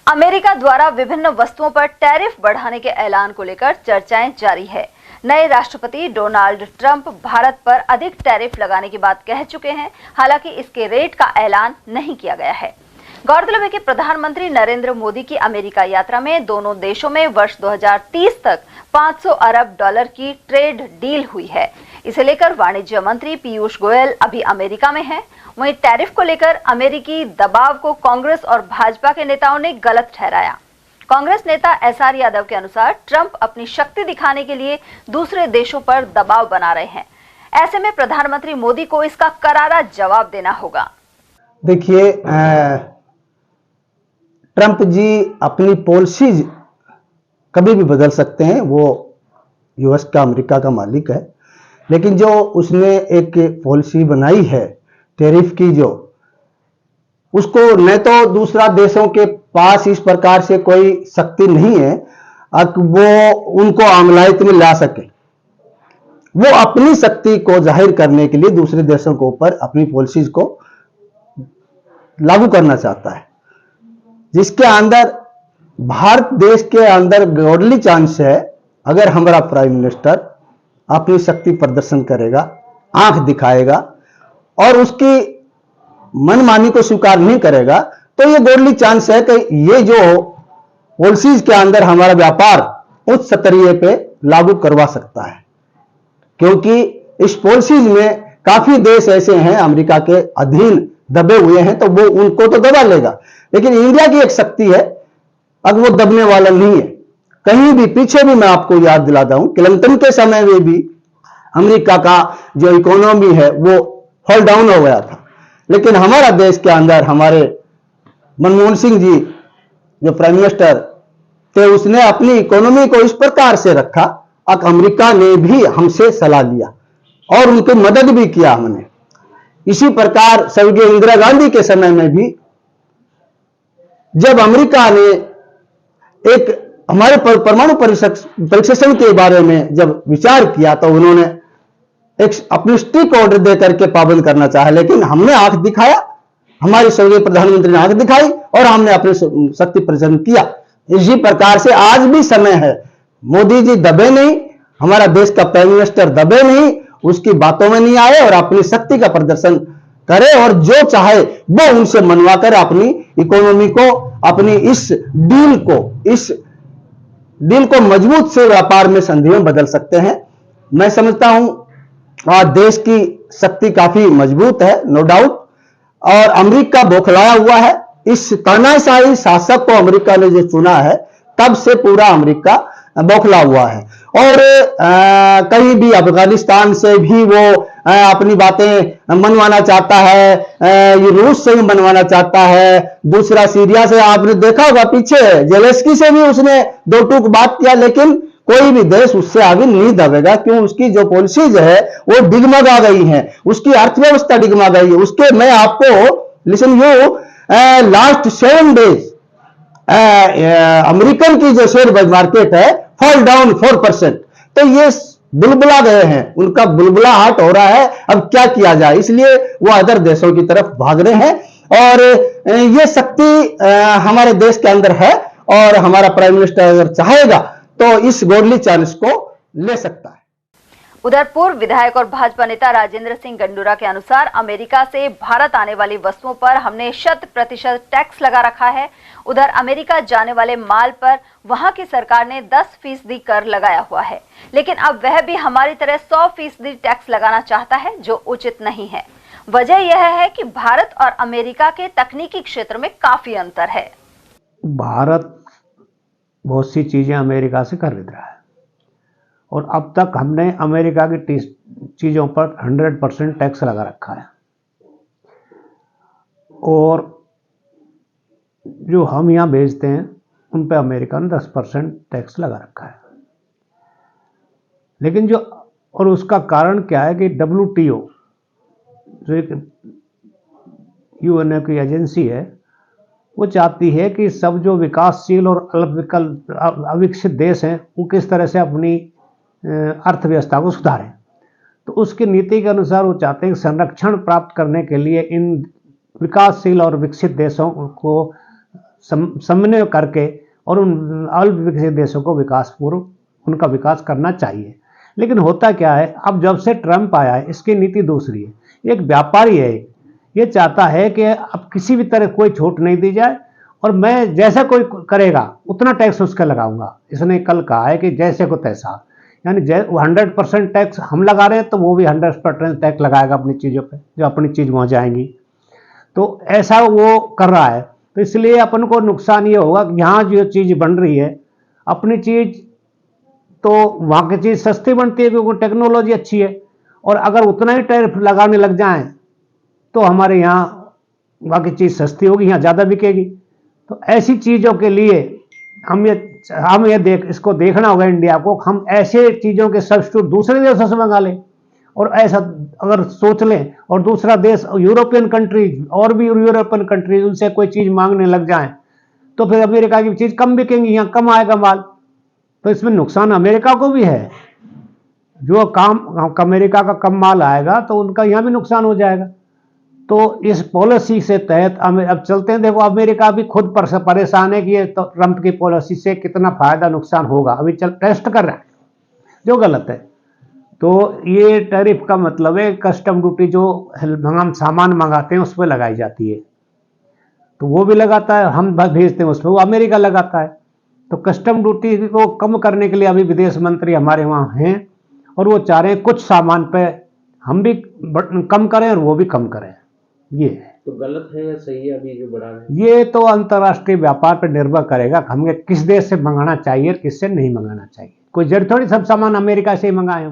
America द्वारा विभिन्न वस्तुओं पर टैरिफ बढ़ाने के ऐलान को लेकर चर्चाएं जारी है। नए राष्ट्रपति डोनाल्ड ट्रंप भारत पर अधिक टैरिफ लगाने की बात कह चुके हैं, हालांकि इसके रेट का ऐलान नहीं किया गया है। गौरतलब है कि प्रधानमंत्री नरेंद्र मोदी की अमेरिका यात्रा में दोनों देशों में वर्ष 2030 तक 500 अरब डॉलर की ट्रेड डील हुई है। इसे लेकर वाणिज्य मंत्री पीयूष गोयल अभी अमेरिका में हैं। वहीं टैरिफ को लेकर अमेरिकी दबाव को कांग्रेस और भाजपा के नेताओं ने गलत ठहराया। कांग्रेस नेता एसआर यादव के अनुसार ट्रंप अपनी शक्ति दिखाने के लिए दूसरे देशों पर दबाव बना रहे हैं। ऐसे में प्रधानमंत्री मोदी को इसका करारा जवाब देना होगा। देखिए, ट्रंप जी अपनी पॉलिसीज कभी भी बदल सकते हैं। वो यूएस का, अमेरिका का मालिक है, लेकिन जो उसने एक पॉलिसी बनाई है टैरिफ की, जो उसको न तो दूसरा देशों के पास इस प्रकार से कोई शक्ति नहीं है वो उनको अमलायत में ला सके। वो अपनी शक्ति को जाहिर करने के लिए दूसरे देशों के ऊपर अपनी पॉलिसीज को लागू करना चाहता है, जिसके अंदर भारत देश के अंदर गॉडली चांस है। अगर हमारा प्राइम मिनिस्टर अपनी शक्ति प्रदर्शन करेगा, आंख दिखाएगा और उसकी मनमानी को स्वीकार नहीं करेगा, तो ये गॉडली चांस है कि ये जो पॉलिसीज के अंदर हमारा व्यापार उच्च स्तरीय पे लागू करवा सकता है, क्योंकि इस पॉलिसीज में काफी देश ऐसे हैं अमेरिका के अधीन दबे हुए हैं, तो वो उनको तो दबा लेगा। लेकिन इंडिया की एक शक्ति है, अब वो दबने वाला नहीं है कहीं भी। पीछे भी मैं आपको याद दिलाता हूं, क्लिंटन के समय में भी अमेरिका का जो इकोनॉमी है वो फॉल डाउन हो गया था, लेकिन हमारा देश के अंदर हमारे मनमोहन सिंह जी जो प्राइम मिनिस्टर थे, उसने अपनी इकोनॉमी को इस प्रकार से रखा, अब अमेरिका ने भी हमसे सलाह लिया और उनकी मदद भी किया हमने। इसी प्रकार स्वर्गीय इंदिरा गांधी के समय में भी जब अमेरिका ने एक हमारे परमाणु परीक्षण के बारे में जब विचार किया, तो उन्होंने एक अपनी स्ट्रिक्ट ऑर्डर दे करके पाबंद करना चाहा, लेकिन हमने आंख दिखाया, हमारे स्वर्गीय प्रधानमंत्री ने आंख दिखाई और हमने अपने शक्ति प्रदर्शन किया। इसी प्रकार से आज भी समय है, मोदी जी दबे नहीं, हमारा देश का प्राइम मिनिस्टर दबे नहीं, उसकी बातों में नहीं आए और अपनी शक्ति का प्रदर्शन करे और जो चाहे वो उनसे मनवा कर अपनी इकोनॉमी को, अपनी इस डील को मजबूत से व्यापार में संधि में बदल सकते हैं। मैं समझता हूं आज देश की शक्ति काफी मजबूत है, नो डाउट, और अमेरिका बौखलाया हुआ है। इस तानाशाही शासक को अमेरिका ने जो चुना है, तब से पूरा अमेरिका बौखला हुआ है। और कहीं भी अफगानिस्तान से भी वो अपनी बातें मनवाना चाहता है, ये रूस से भी मनवाना चाहता है, दूसरा सीरिया से आपने देखा होगा पीछे जेलेंस्की से भी उसने दो टूक बात किया, लेकिन कोई भी देश उससे आगे नहीं दबेगा, क्यों? उसकी जो पॉलिसीज है वो डिगमगा गई है, उसकी अर्थव्यवस्था डिगमगा गई है। उसके मैं आपको listen you last 7 days American की जो शेयर मार्केट है फॉल डाउन 4%, तो ये बुलबुला गए हैं, उनका बुलबुलाहट हो रहा है। अब क्या किया जाए, इसलिए वो अदर देशों की तरफ भाग रहे हैं और ये शक्ति हमारे देश के अंदर है और हमारा प्राइम मिनिस्टर अगर चाहेगा तो इस गॉडली चांस को ले सकता है। उधर पूर्व विधायक और भाजपा नेता राजेंद्र सिंह गंडूरा के अनुसार अमेरिका से भारत आने वाली वस्तुओं पर हमने 100% टैक्स लगा रखा है। उधर अमेरिका जाने वाले माल पर वहां की सरकार ने 10% कर लगाया हुआ है, लेकिन अब वह भी हमारी तरह 100% टैक्स लगाना चाहता है, जो उचित नहीं है। वजह यह है कि भारत और अमेरिका के तकनीकी क्षेत्र में काफी अंतर है। भारत बहुत सी चीजें अमेरिका से खरीद रहा है और अब तक हमने अमेरिका की चीज़ों पर 100% टैक्स लगा रखा है और जो हम यहाँ भेजते हैं उन पे अमेरिका ने 10% टैक्स लगा रखा है। लेकिन और उसका कारण क्या है कि WTO जो एक UN की एजेंसी है, वो चाहती है कि सब जो विकासशील और अविकसित देश हैं वो किस तरह से अपनी अर्थव्यवस्था को सुधारें। तो उसकी नीति के अनुसार वो चाहते हैं कि संरक्षण प्राप्त करने के लिए इन विकासशील और विकसित देशों को समन्वय करके और उन अल्प विकसित देशों को विकासपूर्व उनका विकास करना चाहिए। लेकिन होता क्या है, अब जब से ट्रंप आया है इसकी नीति दूसरी है। एक व्यापारी है, ये चाहता है कि अब किसी भी तरह कोई छूट नहीं दी जाए और मैं जैसा कोई करेगा उतना टैक्स उसका लगाऊंगा। इसने कल कहा है कि जैसे को तैसा, यानी 100% टैक्स हम लगा रहे हैं तो वो भी 100% टैक्स लगाएगा अपनी चीज़ों पे, जो अपनी चीज़ वहाँ जाएंगी। तो ऐसा वो कर रहा है। तो इसलिए अपन को नुकसान ये होगा कि यहाँ जो चीज़ बन रही है, अपनी चीज़ तो वहाँ की चीज़ सस्ती बनती है क्योंकि टेक्नोलॉजी अच्छी है, और अगर उतना ही टैरिफ लगाने लग जाएं तो हमारे यहाँ वहाँ की चीज़ सस्ती होगी, यहाँ ज़्यादा बिकेगी। तो ऐसी चीज़ों के लिए हम ये इसको देखना होगा इंडिया को, हम ऐसे चीज़ों के सब्स्टिट्यूट दूसरे देशों से मंगा लें। और ऐसा अगर सोच लें और दूसरा देश यूरोपियन कंट्रीज और भी यूरोपियन कंट्रीज उनसे कोई चीज़ मांगने लग जाएं तो फिर अमेरिका की चीज़ कम बिकेंगी, यहाँ कम आएगा माल। तो इसमें नुकसान अमेरिका को भी है, जो अमेरिका का कम माल आएगा तो उनका यहाँ भी नुकसान हो जाएगा। तो इस पॉलिसी से तहत अब चलते हैं, देखो अमेरिका भी खुद परेशान है कि ये तो ट्रंप की पॉलिसी से कितना फायदा नुकसान होगा, अभी टेस्ट कर रहे हैं, जो गलत है। तो ये टैरिफ का मतलब है कस्टम ड्यूटी जो हम सामान मंगाते हैं उस पर लगाई जाती है, तो वो भी लगाता है, हम भेजते हैं उस पर वो अमेरिका लगाता है। तो कस्टम ड्यूटी को कम करने के लिए अभी विदेश मंत्री हमारे वहाँ हैं और वो चाह रहे हैं कुछ सामान पे हम भी कम करें और वो भी कम करें। ये तो गलत है या सही है अभी जो बढ़ा रहे हैं? ये तो अंतर्राष्ट्रीय व्यापार पर निर्भर करेगा, हमें किस देश से मंगाना चाहिए और किससे नहीं मंगाना चाहिए। कोई जरूरी थोड़ी सब सामान अमेरिका से ही मंगाए।